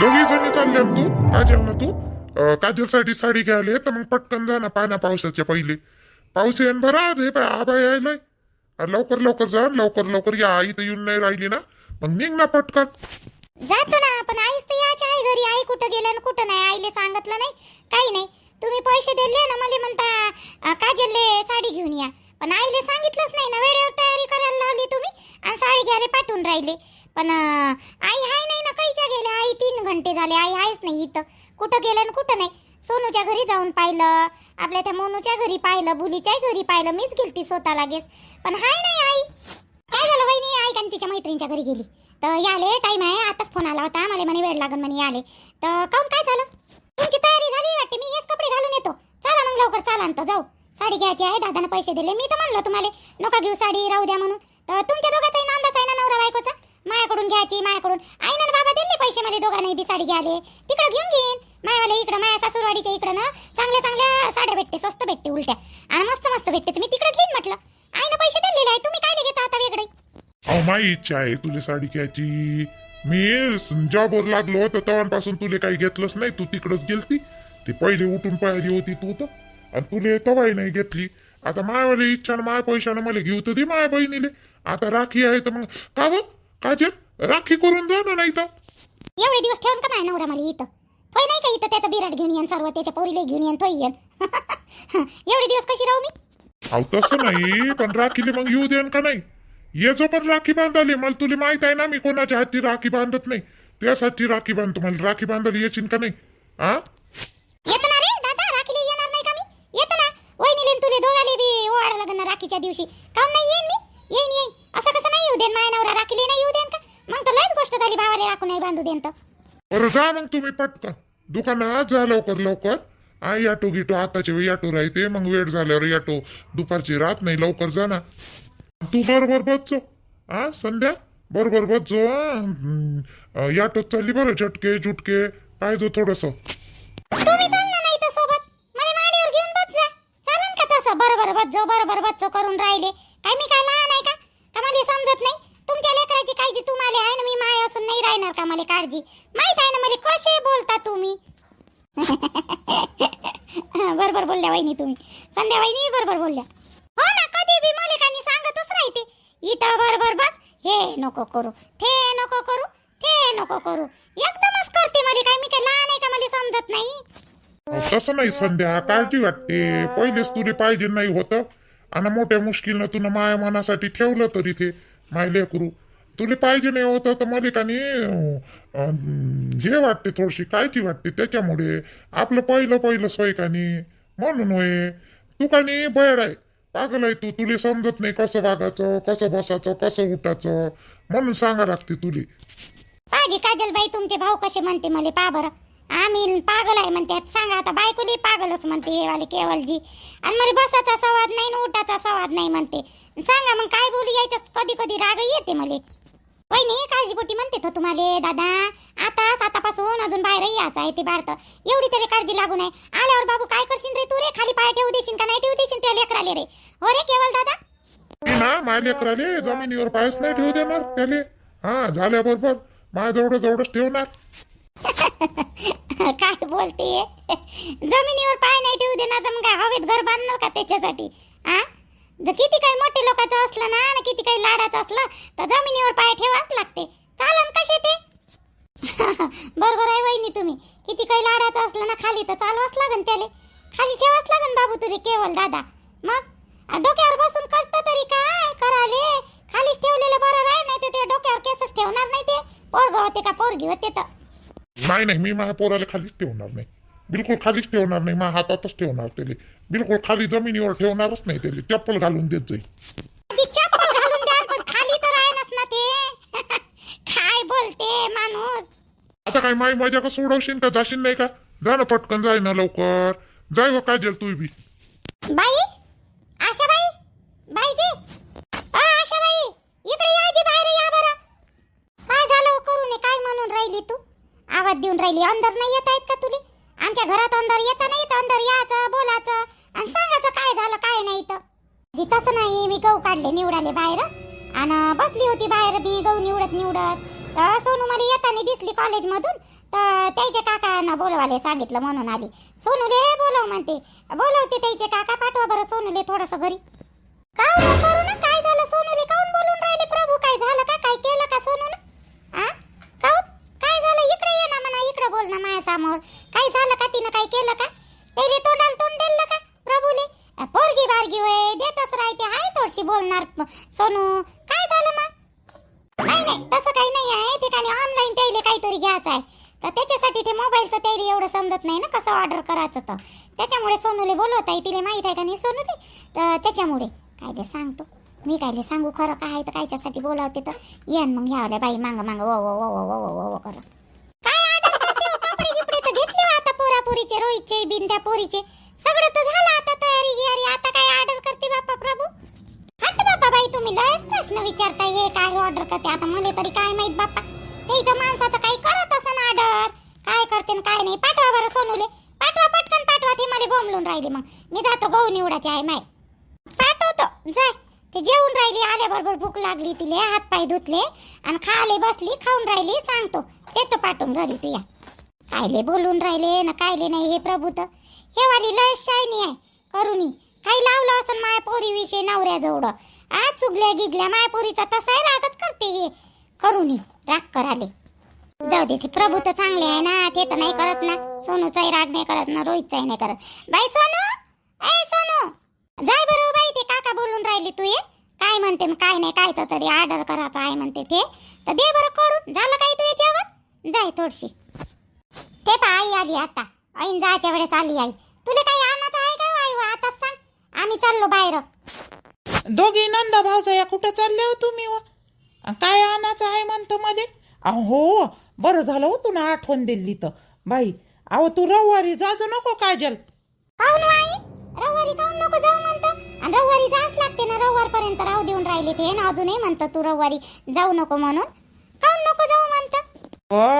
दोघी जणी चालल्या ना तू काजल ना तू काजलसाठी साडी घ्यायला तर मग पटकन जा ना पाण्या पावसाच्या पहिले. पाऊस येईन बरा आज हे पाय आबा यायलाय. लवकर लवकर जा लवकर लवकर या. आई तर येऊन नाही राहिली ना मग निघ ना पटकन. जातो ना पण आईच तर याची आहे घरी. आई कुठं गेलं आणि कुठं नाही. आईले सांगितलं नाही काही नाही. तुम्ही पैसे दिले ना मला म्हणता काजलले साडी घेऊन या. पण आईले सांगितलंच नाही ना. वेळेवर तयारी करायला लावली तुम्ही आणि साडी घ्यायला पाठवून राहिले. पण आई हाय नाही ना. काहीच्या गेल्या आई 3 घंटे झाले. आई आहेच नाही इथं. कुठं गेलं आणि कुठं नाही. सोनूच्या घरी जाऊन पाहिलं, आपल्या त्या मोनूच्या घरी पाहिलं, बुलीच्या घरी पाहिलं. मीच गेलती स्वतः लागेच. पण हाय नाही आई. काय झालं वहिनी? आई का तिच्या मैत्रिणीच्या घरी गेली तर याले टाइम आहे. आताच फोन आला होता मला म्हणे वेळ लागन म्हणे याले. तर काऊन काय झालं? तुमची तयारी झाली वाटते. मी हेच कपडे घालून येतो. चला मग लवकर चला ना जाऊ. साडी घ्यायची आहे. दादाने पैसे दिले. मी तर म्हणलं तुम्हाला नका घेऊ साडी राहू द्या म्हणून. तर तुमच्या दोघांचाही नांदाच आहे ना नवरा बायकोचा. मायाकडून घ्यायची मायाकडून. आई ना बाबा दिले पैसे मला दोघांनाही बी साडी घ्यायले. तिकडे घेऊन घेईन. मायावाले इकडं माया सासूरवाडीच्या इकडं ना चांगल्या चांगल्या साड्या भेटते. स्वस्त भेटते उलट्या आणि मस्त मस्त भेटते. तुम्ही तिकडे घेईन म्हटलं. आईनं पैसे दिलेले आहे. तुम्ही काय घेता आता वेगळे? अहो माझी इच्छा आहे तुला साडी घ्यायची. मी जॉबवर लागलो तर तेव्हापासून तुला काही घेतलंच नाही. तू तिकडच गेलती. ती पहिले उठून पाहिली होती तू तर आणि तुला तवाही नाही घेतली. आता मायावाली इच्छा माया पैशानं मला घेऊ तर दे माया बहिणीले. आता राखी आहे तर मग का व काजल राखी करून जा ना. नाही तर एवढे दिवस ठेवून का माझ्या नवरा मला इथं? थोय नाही का इथं त्याचं बिराट घेऊन येईन सर्व त्याच्या पोरीला घेऊन येईन थोय येईन. एवढे दिवस कशी राहू मी? अहो तसं नाही पण राखीले मग येऊ देन का नाही. ये जो पण राखी बांधाली मला तुला माहित आहे ना. मी कोणाच्या हाती राखी बांधत नाही. त्यासाठी राखी बांधतो. मला राखी बांधायला येशील का नाही? हा येतो ना रे दादा. राखीला येणार नाही का मी? येतो ना. वहिनीले तुले दोघाले बी ओवाळा लागन ना राखीच्या दिवशी. काऊन नाही येईन मी? येईन. असं कसं नाही येऊ देन माझ्या नवरा? राखीले नाही येऊ देन का? मग तर लयच गोष्ट झाली. भावाले राखू नाही बांधू देन तर. बरं जा मग तुम्ही पटकन दुकानात जा लवकर लवकर. आई ऑटो गिटो आताच्या वेळी ऑटो राहते. मग वेळ झाल्यावर ऑटो दुपारची राहत नाही. लवकर जा ना. तू बरोबर बसचो. हा संध्या बरोबर बसचो. ऑटोत चालली बरं. झटके झुटके पाहिजे थोडस. तुम्ही चालला नाही तर सोबत मला माडीवर घेऊन बस जा. चालन का तसं? बरोबर बच्चो करून राहिले. काय मी काय लहान आहे का? का मला समजत नाही? तुमच्या लेकराची काळजी तुम्हाला आहे ना. मी माय असून नाही राहणार का मला काळजी? माहित आहे ना मला. कसे बोलता तुम्ही? बरोबर बोलल्या वहिनी तुम्ही. संध्या वहिनी बरोबर बोलल्या. हो ना. कधी बी मालिकांनी सांगतच राहते इथं बरोबर बस. हे नको करू, ते नको करू, ते नको करू. एकदमच करते मला. काय मी काय लहान आहे का? मला समजत नाही. तसं नाही संध्या. काळजी वाटते. पहिलेच तुला पाहिजे नाही होतं आणि मोठ्या मुश्किलनं तुला माया मनासाठी ठेवलं तरी ते माय लेकरू. तुला पाहिजे नाही होतं तर मलिकाने हे वाटते थोडीशी काळजी वाटते. त्याच्यामुळे आपलं पहिलं स्वयकानी म्हणून होय. तू का नाही बळ आहे पागल आहे तू. तुला समजत नाही कसं वागायचं, कसं बसायचं, कसं उठायचं. म्हणून सांगा लागते तुले. पाजी काजलबाई तुमचे भाऊ कसे म्हणते मला पा बरं. आम्ही पागल आहे म्हणते. सांगा आता बायकोली पागलच म्हणते हे वाले केवलजी. आणि मला बसाचा संवाद नाही ना उठाचा संवाद नाही म्हणते. सांगा मग काय बोलू यायचं. कधी कधी राग येते मला. वहिनी काळजीपोटी म्हणते तो तुम्हाला दादा. आतापासून अजून बाहेर यायचं आहे ते बाळतं. एवढी तरी काळजी लागू नये. आल्यावर बाबू काय करशील रे तू? रे खाली पाय ठेवू देशील का नाही ठेवू देशील त्या लेकराले रे? हो रे केवल दादा. मी ना माझ्या लेकराले जमिनीवर पायच नाही ठेवू देणार त्याले. हा झाल्याबरोबर माझ्या जवळच ठेवणार. काय बोलते? जमिनीवर पाय नाही ठेवू देणार तर मग काय हवेत घर बांधणार का त्याच्यासाठी? हा किती काही मोठे लोकांचं असलं ना आणि किती काही लाडाचं असलं तर जमिनीवर पाय ठेवाच लागते. चालन कसे ते? बरोबर आहे वहिनी तुम्ही. किती काही लाडाचं असलं ना खाली तर चालवाच लागन त्याले. खाली ठेवाच लागन बाबू तुले केवल दादा. मग डोक्यावर बसून कष्ट तरी काय कराले? खालीच ठेवलेलं बरं राह. नाही तर ते डोक्यावर केसच ठेवणार नाही. ते पोरग होते का पोरगी होते तर? नाही मी माझ्या पोराला खालीच ठेवणार नाही. बिलकुल खालीच ठेवणार नाही. माझ्या हातातच ठेवणार त्याले. बिलकुल खाली जमिनीवर ठेवणारच नाही त्याले. चप्पल घालून देत जाईल. चप्पल घालून द्या पण खाली तर राहणच ना ते. काय बोलते माणूस? आता काय माई मजा का सोडवशील का? जाशील नाही का? जा ना पटकन जाय ना लवकर. जाय व काजल तू बी. बाई आशाबाई बाईजी आशाबाई इकडे या जी. बाहेर या बरं. काय झालं करू नये? काय म्हणून राहिली तू? आवाज देऊन राहिली. अंदर नाही येत आहेत का तुले? आमच्या घरात अंदर येता नाही तर अंदर यायचं बोलायचं आणि सांगायचं काय झालं काय नाही तर. तसं नाही. मी गहू काढले निवडाले बाहेर आणि बसली होती बाहेर. मी गहू निवडत सोनू मला येताना दिसली कॉलेजमधून तर त्याचे काकांना बोलवाले सांगितलं म्हणून आली. सोनूले बोलव म्हणते. बोलवते त्याचे काका. पाठवा बरं सोनूले थोडंसं घरी. काऊन करू ना? काय झालं सोनूले? काऊन बोलून राहिले प्रभू? काय झालं का? काय केलं का सोनूनं? आ काऊन? काय झालं? इकडे ये ना म्हणा. इकडे बोल ना माझ्यासमोर. काय झालं का? तिनं काय केलं का? त्याला तोंडाला तोंड दिलं का प्रभूले? पोरगी बारगी होय देतच राहते. हाय थोडीशी बोलणार सोनू. काय झालं मग? नाही नाही तसं काही नाही आहे. ते काही ऑनलाईन त्याला काहीतरी घ्यायचं आहे तर त्याच्यासाठी ते मोबाईलचं त्याला एवढं समजत नाही ना कसं ऑर्डर करायचं. तर त्याच्यामुळे सोनूले बोलवत आहे. तिला माहीत आहे का नाही सोनूले? तर त्याच्यामुळे कायले सांगतो मी. कायले सांगू खरं काय आहे तर कायच्यासाठी बोलावते. तर येन मग ह्यावल्या बाई मांग मांग वो वो वो वो वो वो करा. काय ऑर्डर करते हो? कपडे गिपडे तर घेतले हो आता पोरापोरीचे, रोहितचे बिंद्या पोरीचे सगळं तर झालं आता. तयारी गियारी आता काय ऑर्डर करते बापा प्रभू? हट बापा बाई तुम्ही लयच प्रश्न विचारताय. हे काय ऑर्डर करते आता? मला तरी काय माहित बापा. त्याचं माणसाचं काही करत असं ऑर्डर. काय करते न काय नाही. पाठवा बरं सोनूले. पाठवा पटकन पाठवा. ते मला बोंबलून राहिले. मग मी जातो गहू निवडाचे आहे माय. पाठवतो जाय. ते जेवून राहिली. आल्याबरोबर भूक लागली तिले. हात पाय धुतले आणि खाले बसली. खाऊन राहिली. सांगतो देतो पाठवून घरी. तू या. कायले बोलून राहिले ना कायले नाही. हे प्रभू तर हे वाली लय शायनी आहे. करूनी काही लावलं असं माय पोरी विषय नवऱ्याजवळ. आज चुगल्या गिगल्या माय पोरीचा तसाही रागच करते. हे करूनी राग कराले. जाऊ दे. ते प्रभू तर चांगले आहे ना. ते तर नाही करत ना. सोनूचाही राग नाही करत ना. रोहितचाही नाही करत. बाई सोनू ए सोनू जाय बरं बाई. ते काका बोलून राहिले. तू ये. काय म्हणते काय नाही. कायचं तरी ऑर्डर करायचं आहे म्हणते ते. तर दे बरं करून. झालं काही तुझे जेवण? जाय थोडीशी. ते पा आई आली आता. ऐन जायच्या वेळेस आली आई. तुला काही आणायचं आहे का आई? आताच सांग. आम्ही चाललो बाहेर. दोघी नंदा भाऊजया कुठं चालले हो तुम्ही? काय आणायचं आहे म्हणतं मध्ये? हो बरं झालं हो तुला आठवण दिली तर बाई. अहो तू रविवारी जाजू नको काजल. काऊन आई? रविवारी काऊन नको जाऊ म्हणतं? आणि रविवारी जाच लागते ना. रविवार पर्यंत राहू देऊन राहिले ते ना. अजूनही म्हणतं तू रविवारी जाऊ नको म्हणून. काऊन नको जाऊ म्हणतं?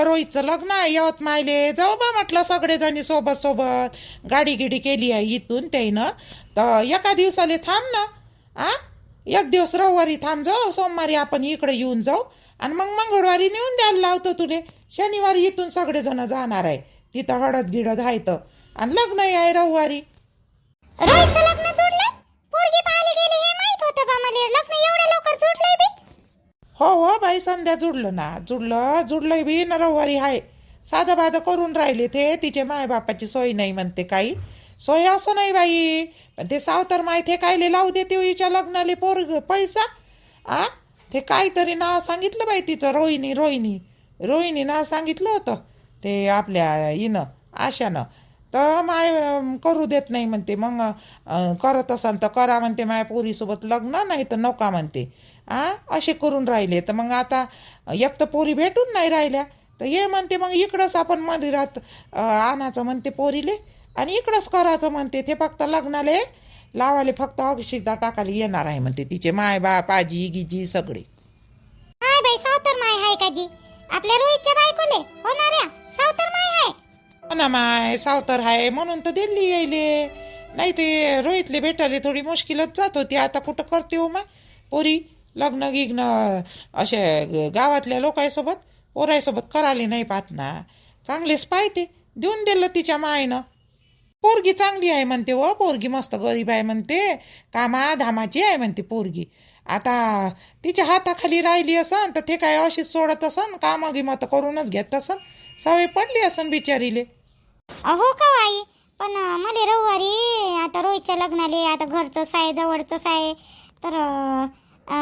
रोहितचं लग्न आहे यवतमाळले. जाऊ बा म्हटलं सगळेजणी सोबत सोबत. गाडी गिडी केली आहे इथून त्यानं. तर एका दिवसाले थांब ना. एक दिवस रविवारी थांब जाऊ. सोमवारी आपण इकडे येऊन जाऊ आणि मग मंगळवारी नेऊन द्यायला लावतो तुले. शनिवारी इथून सगळेजण जाणार आहे. तिथं हळद गिडद आहे तर. आणि लग्न आहे रविवारी. रोहितचं लग्न जुडलंय? पोरगी पाहायला गेले हे माहित होतं बा मला. लग्न एवढ्या लवकर जुडलंय बी? हो बाई संध्या जुडलं ना. जुडलंय बी ना. रविवारी आहे. साधं बाधं करून राहिले ते. तिचे मायबापाची सोय नाही म्हणते. काही सोय असं नाही बाई. पण ते सावतर माय ते कायले लावू देते हिच्या लग्नाले पोरग पैसा. ते काहीतरी नाव सांगितलं बाई तिचं. रोहिणी नाव सांगितलं होतं ते आपल्या हिनं आशानं. तर माय करू देत नाही म्हणते. मग करत असन तर करा म्हणते माय पोरीसोबत लग्न. नाही तर नका म्हणते. असे करून राहिले. तर मग आता एक तर पोरी भेटून नाही राहिल्या. तर ये म्हणते मग इकडंच आपण मंदिरात आणायचं म्हणते पोरीले. आणि इकडंच करायचं म्हणते. ते फक्त लग्नाले लावाले फक्त अक्षिता टाकायला येणार आहे म्हणते. तिचे माय बाप आजी गिजी सगळे. हाय बाई सावतर माय हाय का जी? आपल्या रोहितच्या बायकोले होणाऱ्या सावतर माय हाय. हो ना माय सावतर आहे म्हणून तर दिल्ली यायले. नाही ते रोहितले भेटायला थोडी मुश्किलच जात होती. आता कुठं करते हो माय पोरी लग्न गिग्न असे गावातल्या लोकांसोबत पोरायसोबत करायला नाही पाहत ना. चांगलेच पाहते. देऊन दिलं तिच्या मायनं. पोरगी चांगली आहे म्हणते. हो पोरगी मस्त गरीब आहे म्हणते. कामा धामाची आहे म्हणते पोरगी. आता तिच्या हाताखाली राहिली असन तर ते काय अशीच सोडत असन. कामं गिमं तर करूनच घेत असन. सवय पडली असन बिचारीले. हो का आई? पण मला रविवारी आता रोहितच्या लग्नाले आता घरचंच आहे जवळचंच आहे. तर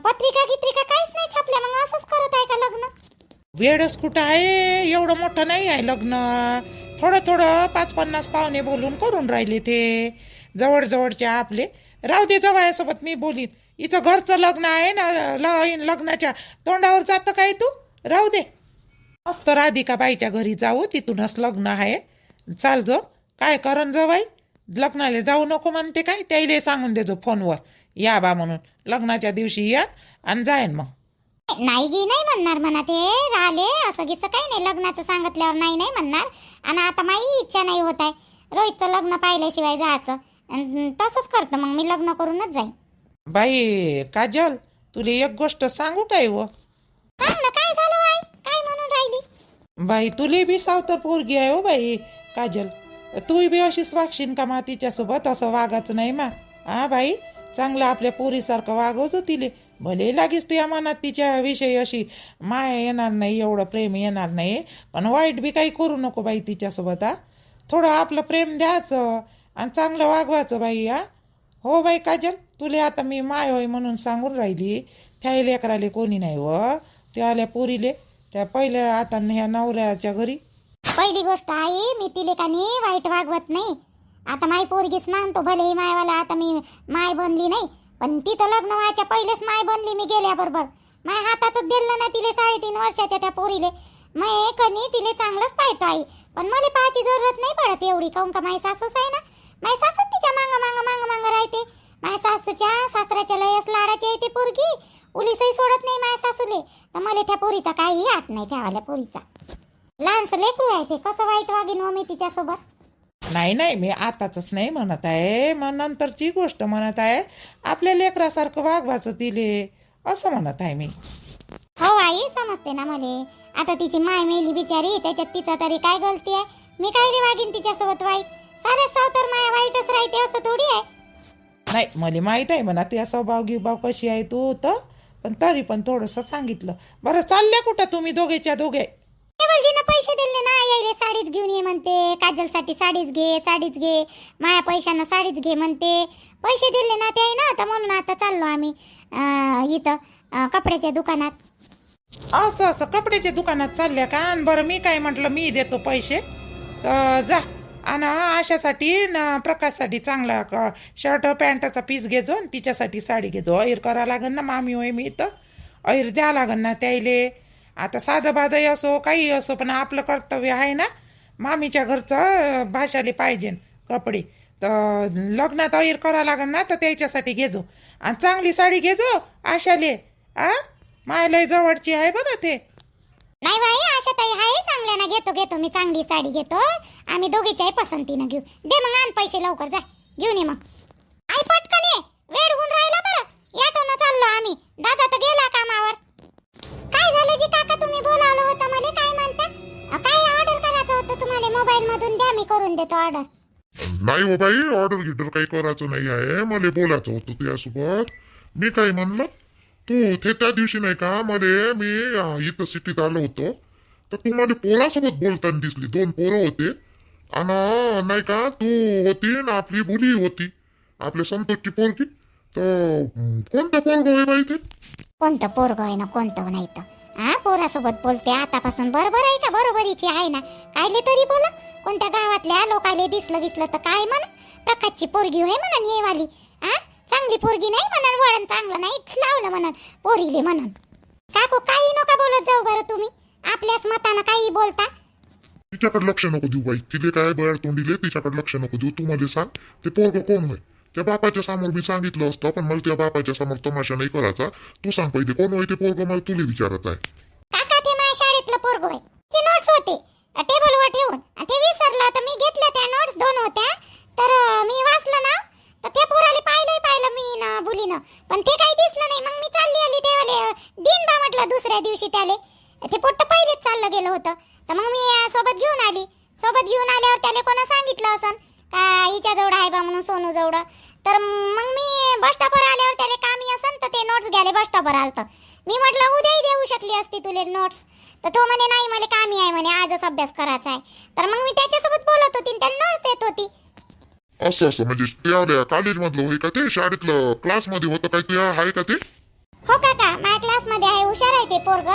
पत्रिका गित्रिका काहीच नाही छापल्या. मग असंच करत आहे का लग्न? वेळच कुठं आहे. एवढं मोठं नाही आहे लग्न. थोडं 5-50 पाहुणे बोलून करून राहिले ते जवळचे आपले. राहू दे जवळसोबत मी बोलीन. हिचं घरचं लग्न आहे ना. लग्नाच्या तोंडावर जातं काय तू? राहू दे. मस्त राधिकाबाईच्या घरी जाऊ. तिथूनच लग्न आहे. चाल जो. काय करण जवाई लग्नाला जाऊ नको म्हणते काय? त्याला सांगून देजो फोनवर या बा म्हणून. लग्नाच्या दिवशी या आणि जाईन मग. नाही गी नाही म्हणणार म्हणा. ते राहिले असं गिसं काही नाही. लग्नाचं सांगितल्यावर नाही म्हणणार. आणि आता माझी इच्छा नाही होत आहे रोहितचं लग्न पाहिल्याशिवाय जायचं. तसंच करतं मग मी. लग्न करूनच जाईन. बाई काजल तुला एक गोष्ट सांगू काय? व सांग ना काय झालं बाई? काय म्हणून राहिली? बाई तुले बी सावतर पोरगी आहे हो बाई काजल. तू बी अशीच वागशील का मा तिच्यासोबत? असं वागायचं नाही मा. हा बाई, चांगलं आपल्या पोरीसारखं वागवतो तिले. भले लागेच तुझ्या मनात तिच्याविषयी अशी माया येणार नाही, एवढं प्रेम येणार नाही, पण वाईट बी काही करू नको बाई तिच्यासोबत. हा, थोडं आपलं प्रेम द्यायचं आणि चांगलं वागवायचं बाई. हा हो बाई काजल, तुले आता मी माय होय म्हणून सांगून राहिली. त्या लेकराले कोणी नाही व त्या आल्या पोरीले त्या पहिल्या आता ह्या नवऱ्याच्या घरी. पहिली गोष्ट आई, मी तिले का नाही वाईट वागवत नाही. आता माई पोरगीच मानतो, भले ही मायवाला आता मी माय बनली नाही, पण ती तर लग्न व्हायच्या पहिलेच माय बनली मी गेल्याबरोबर. माय हातातच दिलं ना तिले 3.5 वर्षाच्या त्या पोरीले. मैं कनी तिले चांगलंच पाहतो आई, पण मला पाहायची जरूरत नाही पडत एवढी. काऊन का माई सासूच आहे ना, माई सासू तिच्या मांग मांग मांग मांग राहते. माय सासूच्या सासऱ्याच्या लयच लाडाची आहे ती पोरगी, उलीसही सोडत नाही माय सासूले. तर मला त्या पोरीचा काही आठ नाही, त्यावाल्या पोरीचा. लहानसं लेकरू आहे ते, कसं वाईट वागीन हो मी तिच्यासोबत? नाही नाही, मी आताच नाही म्हणत आहे, मग नंतरची गोष्ट म्हणत आहे. आपल्या लेकरासारखं वागवायचं तिले, असं म्हणत आहे मी. हो आई, समजते ना मले. आता तिची माय मेली बिचारी, त्याच्यात तिचा तरी काय गलती आहे? मी काय रे वागीन तिच्यासोबत वाईट? सारे सावतर माया वाईटच राहते असं थोडी आहे. नाही, मला माहित आहे म्हणा तुझ्या स्वभाव गिभाव कशी आहे तू तर, पण तरी पण थोडंसं सांगितलं. बरं, चालल्या कुठं तुम्ही दोघेच्या दोघे? केवलजीनं पैसे दिले ना, यायले साडीच घेऊन ये म्हणते. काजलसाठी साडीच घे, साडीच घे, माया पैशानं साडीच घे म्हणते. पैसे दिले ना ते ना, आता म्हणून आता चाललो आम्ही इथं कपड्याच्या दुकानात. असं असं कपड्याच्या दुकानात चालल्या का? आणि बरं, मी काय म्हटलं मी देतो पैसे, तर जा आणि आशासाठी ना प्रकाशसाठी चांगला शर्ट पॅन्टचा पीस घेजो आणि तिच्यासाठी साडी घेजो. ऐर करा लागन ना, मामी होय मी तर ऐर द्या लागन ना त्याईले. आता साधं बाधं असो काही असो, पण आपलं कर्तव्य आहे ना, मामीच्या घरचं भाषाले पाहिजे कपडे. तर लग्नात ऐर करा लागन ना, तर त्याच्यासाठी घेजो आणि चांगली साडी घेजो आशाले. आ मायलय जवळची आहे बरं ते. नाही बाई, आशा ताई आहे चांगल्या ना, घेतो घेतो मी चांगली साडी घेतो. आम्ही दोघीच्याही पसंतीनं घेऊ. दे मग, आण पैसे लवकर, जा घेऊन ये मग. आई पटकन ये, वेळ होऊन राहिला बरं. याटोनं चाललो आम्ही, दादा तर गेला कामावर. काय झालं जी काका, तुम्ही बोलावलं होतं मला, काय म्हणता? काय ऑर्डर करायचं होतं तुम्हाला? मोबाईल मधून द्या, मी करून देतो ऑर्डर. नाही हो बाई, ऑर्डर गिर्डर काही करायचं नाही आहे. मला बोलायचं होतं तुझ्यासोबत. मी काय म्हणलं, तू ते त्या दिवशी नाही का मी इथं सिटीत आलो होतो, तर तू मला पोरासोबत बोलताना दिसली. 2 पोरं होते आणि नाही का तू होती ना, आपली बुली होती, आपल्या संतोषची पोरगी. तर कोणतं पोरग होय बाई ते? कोणतं पोरग आहे ना, कोणतं नाही तर. पोरासोबत बोलते आतापासून, बरोबर आहे का? बरोबरीची आहे ना, कायले तरी बोला. कोणत्या गावातल्या लोकायले दिसलं तर काय म्हणा, प्रकाशची पोरगी होय म्हणून ये वाली. चांगली पोरगी नाही म्हणून, वळण चांगलं नाही लावलं म्हणून पोरीले म्हणून. काकू काही नका बोलत जाऊ बरं तुम्ही, आपल्याच मतानं काही बोलता. तिच्याकडे लक्ष नको देऊ बाई, तिले काय बयार तोंडीले, तिच्याकडे लक्ष नको देऊ. तू मला सांग, ते पोरग कोण होय? त्या बापाच्या समोर मी सांगितलं असतं, पण मला त्या बापाच्या समोर तमाशा नाही करायचा. तू सांग पहिले कोण होय ते पोरग, मला तुला विचारत आहे. काका, ते माझ्या शाळेतलं पोरग होय. ते नोट्स होते टेबलवर ठेवून, ते विसरलं तर मी घेतल्या त्या नोट्स. 2 होत्या, तर मी वाचलं ना, तर त्या पोराले पाहिलं मी ना बुलीनं, पण ते काही दिसलं नाही. मग मी चालली आली देवाले दिन बा म्हटलं दुसऱ्या दिवशी त्याले. ते पोट्ट पहिलेच चाललं गेलं होतं, तर मग मी सोबत घेऊन आली. सोबत घेऊन आल्यावर त्याला कोणा सांगितलं असन का हिच्या जवळ आहे बा म्हणून, सोनू जवळ. तर मग मी बस स्टॉपवर आल्यावर त्याला कामी असन, तर ते नोट्स घ्यायला बस स्टॉपवर आलतं. मी म्हटलं उद्याही देऊ शकली असती तुले नोट्स, तर तो म्हणे नाही मला कामी आहे म्हणे, आजच अभ्यास करायचा आहे. तर मग मी त्याच्यासोबत बोलत होती, त्याला नोट्स देत होती. असं म्हणजे त्या कॉलेज मधलं होय का ते? शाळेतलं क्लासमध्ये होतं काय ते आहे का ते? हो काका, माझ्या क्लासमध्ये आहे, हुशार आहे ते पोरग,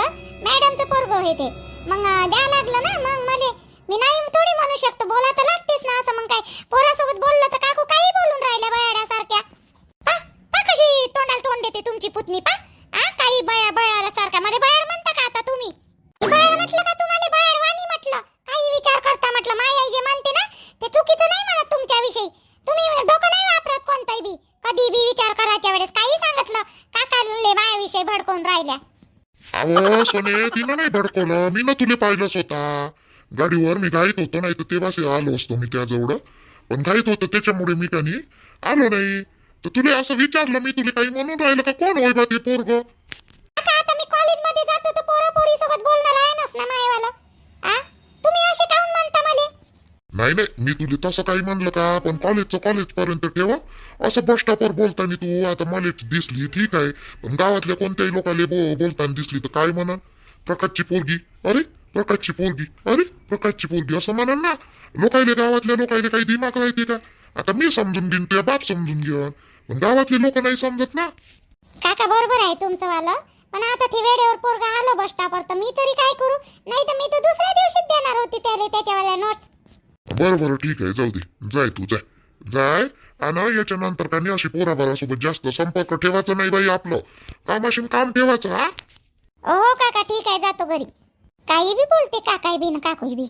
मॅडमचं पोरग आहे ते. मग द्या लागलं ना, मग मला मी नाही थोडी म्हणू शकतो, बोला तर लागतेच ना. असं मग काय पोरासोबत बोललं तर काकू काही बोलून राहिल्या बयाड्यासारख्या. पा कशी तोंडाला तोंड देते तुमची पुतणी. काही बयाडासारखा मला बयाड म्हणता का आता तुम्ही? बयाड म्हटलं का तुम्हाला? बयाड वाणी म्हटलं, काही विचार करता म्हटलं. माय आई जे म्हणते ना ते चुकीचं नाही म्हणत तुमच्याविषयी. तुम्ही डोकं नाही वापरत कोणताही बी, कधी बी विचार करायच्या वेळेस. काही सांगितलं काकाले माझ्याविषयी भडकून राहिल्या. अहो सोने, तिनं नाही भडकवलं, मी ना तुला पाहिलंच होता गाडीवर. मी घाईत होतो, नाही तर तेव्हाच आलो असतो मी त्याजवळ, पण घाईत होतो त्याच्यामुळे मी काही आलो नाही. तर तुला असं विचारलं मी, तुला काही म्हणून राहिलं का कोण होय बा ते पोरग? आता मी कॉलेजमध्ये जातो तर पोरी सोबत बोलणार आहे ना मायवाला. तुम्ही असे काऊन म्हणता मले? नाही नाही, मी तुला तसं काही म्हणलं का? पण कॉलेजचं कॉलेज पर्यंत ठेवा. असं बस स्टॉपवर बोलताना तू आता मला दिसली ठीक आहे, पण गावातल्या कोणत्याही लोकांना बोलताना दिसली तर काय म्हणन? प्रकाशची पोरगी, अरे प्रकाशची पोरगी, अरे प्रकाशची पोरगी असं म्हणन ना. लोकायले गावातल्या लोकायले काही दिमाग राहते का? आता मी समजून घेईन, तुझ्या बाप समजून घेऊन, पण गावातले लोक नाही समजत ना. काका बरोबर आहे तुमचं वालं, पण आता ते वेळेवर पोरगा आलो बस स्टॉपवर तर मी तरी काय करू? नाही तर मी तर दुसऱ्या दिवशीच देणार होती त्याला त्याच्यावाल्या नोट्स. बरं बरं ठीक आहे, जाऊ दे, जाय तू जाय जाय. आणि याच्यानंतर का नाही अशी पोराबारासोबत जास्त संपर्क ठेवायचा नाही बाई. आपलं कामाशी काम ठेवायचं. हा हो काका ठीक आहे, जातो घरी. काही बी बोलते काकाई बी न काकूई बी.